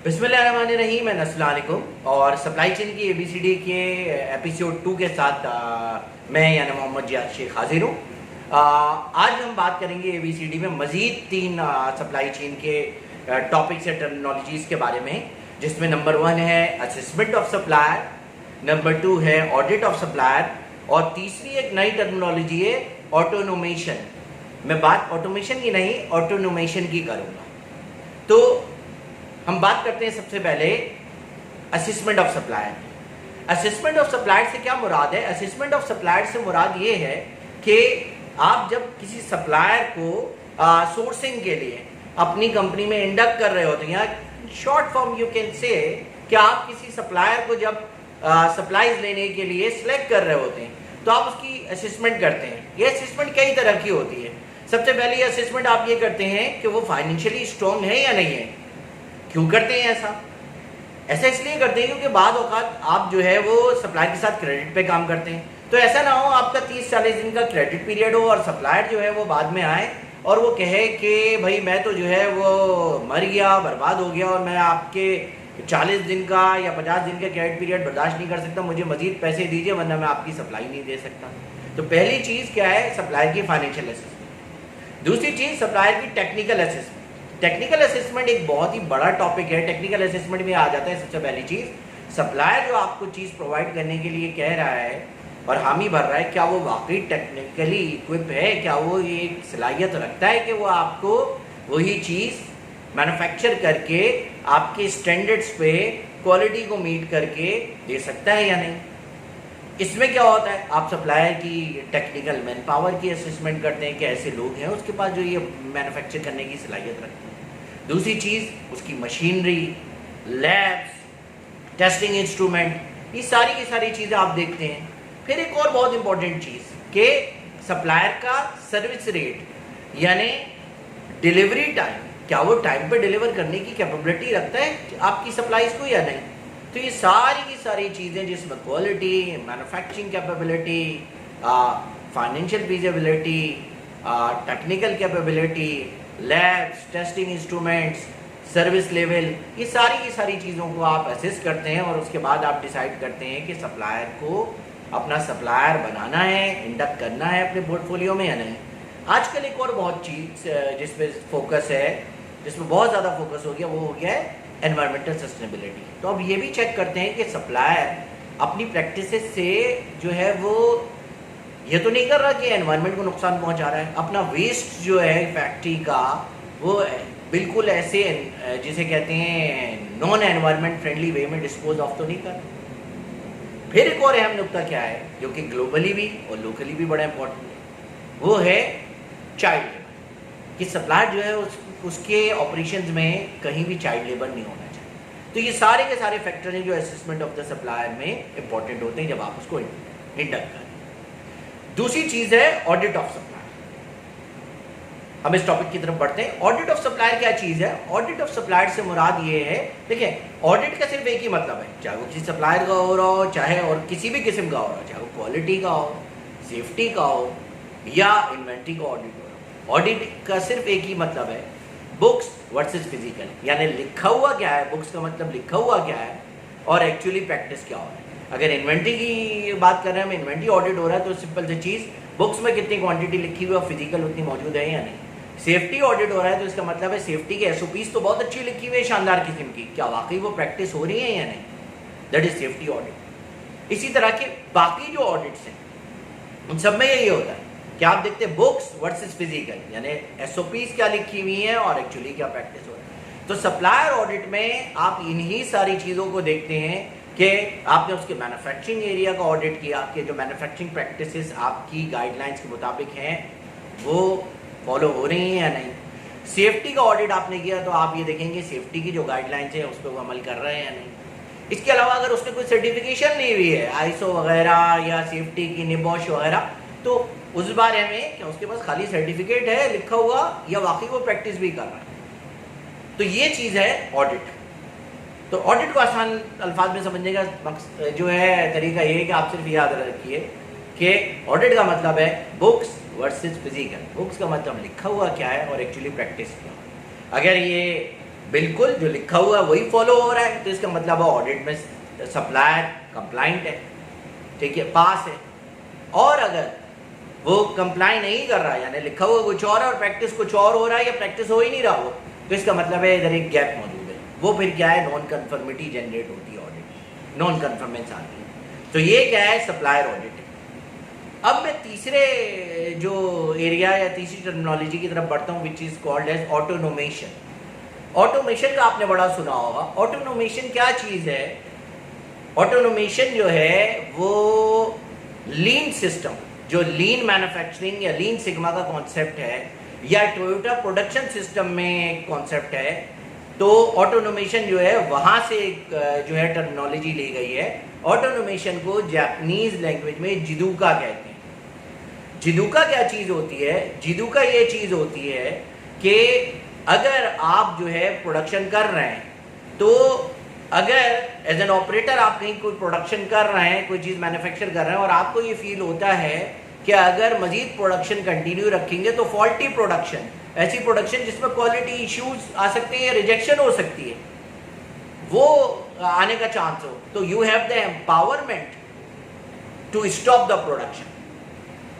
बिस्मिल्लाहिर्रहमानिर्रहीम, अस्सलाम वालेकुम। और सप्लाई चेन की ABCD के एपिसोड 2 के साथ मैं यानी मोहम्मद जियाद शेख हाजिर हूँ। आज हम बात करेंगे ABCD में मज़ीद 3 सप्लाई चेन के टॉपिक्स या टर्मिनोलॉजीज़ के बारे में, जिसमें नंबर 1 है असेसमेंट ऑफ सप्लायर, नंबर 2 है ऑडिट ऑफ सप्लायर, और तीसरी एक नई टर्मिनोलॉजी है ऑटोनोमेशन। मैं बात ऑटोमेशन की नहीं, ऑटोनोमेशन की करूँगा। तो हम बात करते हैं सबसे पहले assessment of supplier. Assessment of supplier से क्या मुराद है? असेसमेंट ऑफ सप्लायर से मुराद ये है कि आप जब किसी सप्लायर को सोर्सिंग के लिए अपनी कंपनी में इंडक्ट कर रहे होते हैं, या short form you can say कि आप किसी सप्लायर को जब सप्लाईज लेने के लिए सिलेक्ट कर रहे होते हैं तो आप उसकी असेसमेंट करते हैं। ये असेसमेंट कई तरह की होती है। सबसे पहले असेसमेंट आप ये करते हैं कि वो फाइनेंशियली स्ट्रॉन्ग है या नहीं है। क्यों करते हैं ऐसा इसलिए करते हैं क्योंकि बाद औकात आप जो है वो सप्लायर के साथ क्रेडिट पे काम करते हैं। तो ऐसा ना हो आपका 30-40 दिन का क्रेडिट पीरियड हो और सप्लायर जो है वो बाद में आए और वो कहे कि भाई मैं तो जो है वो मर गया, बर्बाद हो गया, और मैं आपके 40 दिन का या 50 दिन का क्रेडिट पीरियड बर्दाश्त नहीं कर सकता, मुझे मजीद पैसे दीजिए वरना मैं आपकी सप्लाई नहीं दे सकता। तो पहली चीज़ क्या है? सप्लायर की फाइनेंशियल असेसमेंट। दूसरी चीज़ सप्लायर की टेक्निकल असेसमेंट। टेक्निकल असेसमेंट एक बहुत ही बड़ा टॉपिक है। टेक्निकल असेसमेंट में आ जाता है सबसे पहली चीज़, सप्लायर जो आपको चीज़ प्रोवाइड करने के लिए कह रहा है और हामी भर रहा है, क्या वो वाकई टेक्निकली इक्विप है, क्या वो ये सलाहियत रखता है कि वो आपको वही चीज़ मैन्युफैक्चर करके आपके स्टैंडर्ड्स पे क्वालिटी को मीट करके दे सकता है या नहीं। इसमें क्या होता है, आप सप्लायर की टेक्निकल मैन पावर की असेसमेंट करते हैं कि ऐसे लोग हैं उसके पास जो ये मैन्युफैक्चर करने की सलाहियत रखते हैं। दूसरी चीज़ उसकी मशीनरी, लैब्स, टेस्टिंग इंस्ट्रूमेंट, ये सारी की सारी चीज़ें आप देखते हैं। फिर एक और बहुत इंपॉर्टेंट चीज़ कि सप्लायर का सर्विस रेट यानी डिलीवरी टाइम, क्या वो टाइम पे डिलीवर करने की कैपेबिलिटी रखता है आपकी सप्लाईज को या नहीं। तो ये सारी की सारी चीज़ें जिसमें quality, manufacturing capability, financial feasibility, technical capability, labs, testing instruments, service level, ये सारी की सारी चीज़ों को आप असेस करते हैं और उसके बाद आप डिसाइड करते हैं कि सप्लायर को अपना सप्लायर बनाना है, इंडक्ट करना है अपने पोर्टफोलियो में या नहीं। आजकल एक और बहुत चीज़ जिसमें फोकस है, जिसमें बहुत ज़्यादा फोकस हो गया, वो हो गया है एनवायरमेंटल सस्टेनेबिलिटी। तो अब ये भी चेक करते हैं कि सप्लायर अपनी प्रैक्टिसेस से जो है वो ये तो नहीं कर रहा कि एनवायरनमेंट को नुकसान पहुंचा रहा है। अपना वेस्ट जो है फैक्ट्री का वो बिल्कुल ऐसे जिसे कहते हैं नॉन एनवायरनमेंट फ्रेंडली वे में डिस्पोज ऑफ तो नहीं कर। फिर एक और अहम नुकता क्या है जो कि ग्लोबली भी और लोकली भी बड़ा इंपॉर्टेंट है, वो है चाइल्ड लेबर। कि सप्लायर जो है उसके ऑपरेशंस में कहीं भी चाइल्ड लेबर नहीं होना चाहिए। तो ये सारे के सारे फैक्टर हैं जो असेसमेंट ऑफ द सप्लायर में इंपॉर्टेंट होते हैं जब आप उसको इंडक्ट करें। दूसरी चीज है ऑडिट ऑफ सप्लायर। हम इस टॉपिक की तरफ बढ़ते हैं। ऑडिट ऑफ सप्लायर क्या चीज है? ऑडिट ऑफ सप्लायर से मुराद ये है, देखिए ऑडिट का सिर्फ एक ही मतलब है, चाहे वो किसी सप्लायर का हो रहा हो, चाहे और किसी भी किस्म का हो रहा हो, चाहे वो क्वालिटी का हो, सेफ्टी का हो या इन्वेंट्री का ऑडिट हो रहा हो। ऑडिट का सिर्फ एक ही मतलब है, बुक्स वर्सेस फिजिकल, यानी लिखा हुआ क्या है, बुक्स का मतलब लिखा हुआ क्या है और एक्चुअली प्रैक्टिस क्या हो रहा है। अगर इन्वेंट्री की बात कर रहे हैं, हम इन्वेंट्री ऑडिट हो रहा है तो सिंपल सी चीज़, बुक्स में कितनी क्वांटिटी लिखी हुई है और फिजिकल उतनी मौजूद है या नहीं। सेफ्टी ऑडिट हो रहा है तो इसका मतलब है सेफ्टी के SOPs तो बहुत अच्छी लिखी हुई है, शानदार किस्म की, क्या वाकई वो प्रैक्टिस हो रही है या नहीं, दैट इज सेफ्टी ऑडिट। इसी तरह के बाकी जो ऑडिट्स हैं उन सब में यही होता है कि आप देखते हैं बुक्स वर्सेस फिजिकल, यानी SOPs क्या लिखी हुई हैं और एक्चुअली क्या प्रैक्टिस हो रहा है। तो सप्लायर ऑडिट में आप इन्हीं सारी चीज़ों को देखते हैं कि आपने उसके मैन्युफैक्चरिंग एरिया का ऑडिट किया कि जो मैन्युफैक्चरिंग प्रैक्टिसेस आपकी गाइडलाइंस के मुताबिक हैं वो फॉलो हो रही हैं या नहीं। सेफ्टी का ऑडिट आपने किया तो आप ये देखेंगे सेफ्टी की जो गाइडलाइंस है उस पर वो अमल कर रहे हैं या नहीं। इसके अलावा अगर उसने कोई सर्टिफिकेशन ली हुई है ISO वगैरह या सेफ्टी की निबॉश वगैरह, तो उस बारे में क्या उसके पास खाली सर्टिफिकेट है लिखा हुआ या वाकई वो प्रैक्टिस भी कर रहा है। तो ये चीज़ है ऑडिट। तो ऑडिट को आसान अल्फाज में समझने का जो है तरीका ये है कि आप सिर्फ याद रखिए कि ऑडिट का मतलब है बुक्स वर्सेस फिजिकल। बुक्स का मतलब लिखा हुआ क्या है और एक्चुअली प्रैक्टिस क्या है। अगर ये بالکل جو لکھا ہوا ہے وہی فالو ہو رہا ہے تو اس کا مطلب ہے آڈٹ میں سپلائر کمپلائنٹ ہے، ٹھیک ہے، پاس ہے. اور اگر وہ کمپلائی نہیں کر رہا یعنی لکھا ہوا کچھ اور ہے اور پریکٹس کچھ اور ہو رہا ہے یا پریکٹس ہو ہی نہیں رہا ہو تو اس کا مطلب ہے ادھر ایک گیپ موجود ہے. وہ پھر کیا ہے نان کنفرمٹی جنریٹ ہوتی ہے آڈٹ، نان کنفرمنس آتی ہے. تو یہ کیا ہے سپلائر آڈٹ. اب میں تیسرے جو ایریا یا تیسری ٹرمنالوجی کی طرف بڑھتا ہوں وچ از کالڈ ایز آٹونومیشن. آٹومیشن کا آپ نے بڑا سنا ہوگا. آٹونومیشن کیا چیز ہے؟ آٹونومیشن جو ہے وہ لین سسٹم، جو لین مینوفیکچرنگ یا لین سگما کا کانسیپٹ ہے یا ٹویوٹا پروڈکشن سسٹم میں ایک کانسیپٹ ہے. تو آٹونومیشن جو ہے وہاں سے جو ہے ٹرمنالوجی لی گئی ہے. آٹونومیشن کو جاپنیز لینگویج میں جیدوکا کہتے ہیں. جیدوکا کیا چیز ہوتی ہے؟ جیدوکا یہ چیز ہوتی ہے کہ اگر آپ جو ہے پروڈکشن کر رہے ہیں تو اگر ایز این آپریٹر آپ کہیں کوئی پروڈکشن کر رہے ہیں، کوئی چیز مینوفیکچر کر رہے ہیں اور آپ کو یہ فیل ہوتا ہے کہ اگر مزید پروڈکشن کنٹینیو رکھیں گے تو فالٹی پروڈکشن، ایسی پروڈکشن جس میں کوالٹی ایشوز آ سکتے ہیں یا ریجیکشن ہو سکتی ہے، وہ آنے کا چانس ہو تو you have the empowerment to stop the production.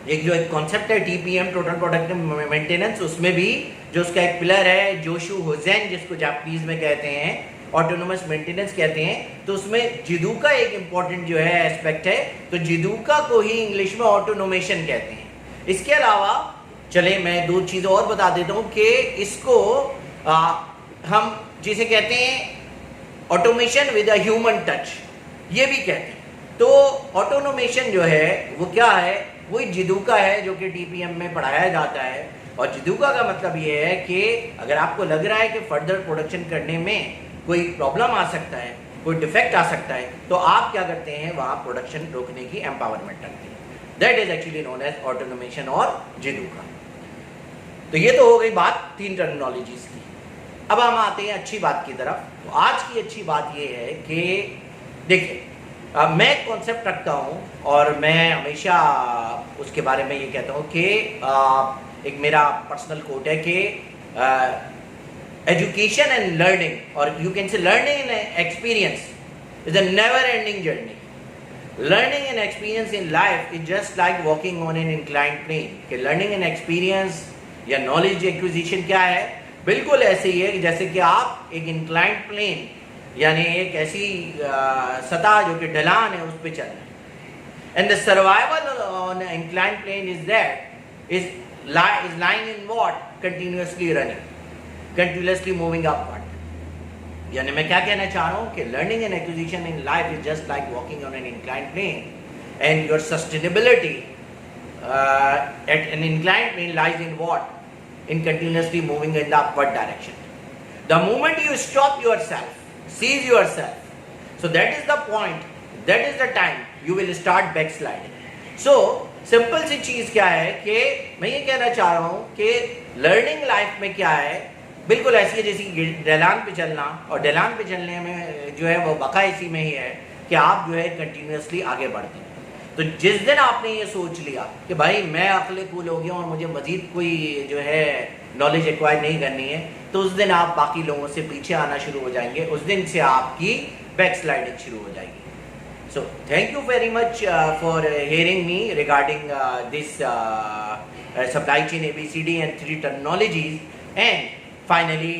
ایک جو ایک کانسیپٹ ہے T P M total product maintenance, اس میں بھی جو اس کا ایک پلر ہے جوشو ہوزین جس کو جاپنیز میں کہتے ہیں آٹونومس مینٹیننس کہتے ہیں، تو اس میں جیدوکا ایک امپورٹنٹ جو ہے ایسپیکٹ ہے. تو جیدوکا کو ہی انگلش میں آٹونومیشن کہتے ہیں. اس کے علاوہ چلے میں دو چیزیں اور بتا دیتا ہوں کہ اس کو ہم جسے کہتے ہیں automation with a human touch یہ بھی کہتے ہیں. تو آٹونومیشن جو ہے وہ کیا ہے؟ وہی جیدوکا ہے جو کہ ٹی پی ایم میں پڑھایا جاتا ہے. اور جیدوکا کا مطلب یہ ہے کہ اگر آپ کو لگ رہا ہے کہ فردر پروڈکشن کرنے میں کوئی پرابلم آ سکتا ہے، کوئی ڈیفیکٹ آ سکتا ہے، تو آپ کیا کرتے ہیں وہاں پروڈکشن روکنے کی امپاورمنٹ کرتے ہیں. That is actually known as autonomation اور جیدوکا. تو یہ تو ہو گئی بات تین ٹرمنالوجیز کی. اب ہم آتے ہیں اچھی بات کی طرف. تو آج کی اچھی بات یہ ہے کہ دیکھیں میں ایک کانسیپٹ رکھتا ہوں اور میں ہمیشہ اس کے بارے میں یہ کہتا ہوں کہ ایک میرا پرسنل کوٹ ہے کہ ایجوکیشن اینڈ لرننگ اور you can say learning and experience is a never ending journey. Learning and experience in life is just like walking on an inclined plane. کہ لرننگ اینڈ ایکسپیرئنس یا knowledge acquisition کیا ہے؟ بالکل ایسے ہی ہے کہ جیسے کہ آپ ایک انکلائنڈ پلین یعنی ایک ایسی سطح جو کہ ڈھلان ہے اس پہ چل رہے ہیں. And the survival on inclined plane is that is lying in what? Continuously running, continuously moving upward. یعنی میں کیا کہنا چاہ رہا ہوں کہ learning and acquisition in life is just like walking on an inclined plane, and your sustainability at an inclined plane lies in what? In continuously moving in the upward direction. The moment you stop yourself, seize yourself, so that is the point, that is the time you will start backsliding. So simple سی چیز کیا ہے کہ میں یہ کہنا چاہ رہا ہوں کہ لرننگ لائف میں کیا ہے بالکل ایسی ہے جیسے ڈھلان پہ چلنا، اور ڈھلان پہ چلنے میں جو ہے وہ بقا اسی میں ہی ہے کہ آپ جو ہے کنٹینیوسلی آگے بڑھتے ہیں. تو جس دن آپ نے یہ سوچ لیا کہ بھائی میں عقل کول ہو گیا اور مجھے مزید کوئی جو ہے نالج ایکوائر نہیں کرنی ہے، تو اس دن آپ باقی لوگوں سے پیچھے آنا شروع ہو جائیں گے. اس دن سے آپ کی بیک سلائڈنگ شروع ہو جائے گی. So thank you very much for hearing me regarding this supply chain ABCD and 3 terminologies. And finally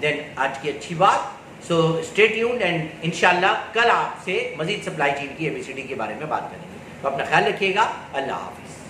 then آج کی اچھی بات. So stay tuned and انشاءاللہ کل آپ سے مزید سپلائی چین کی ABCD کے بارے میں بات کریں گے. تو اپنا خیال رکھیے گا. اللہ حافظ.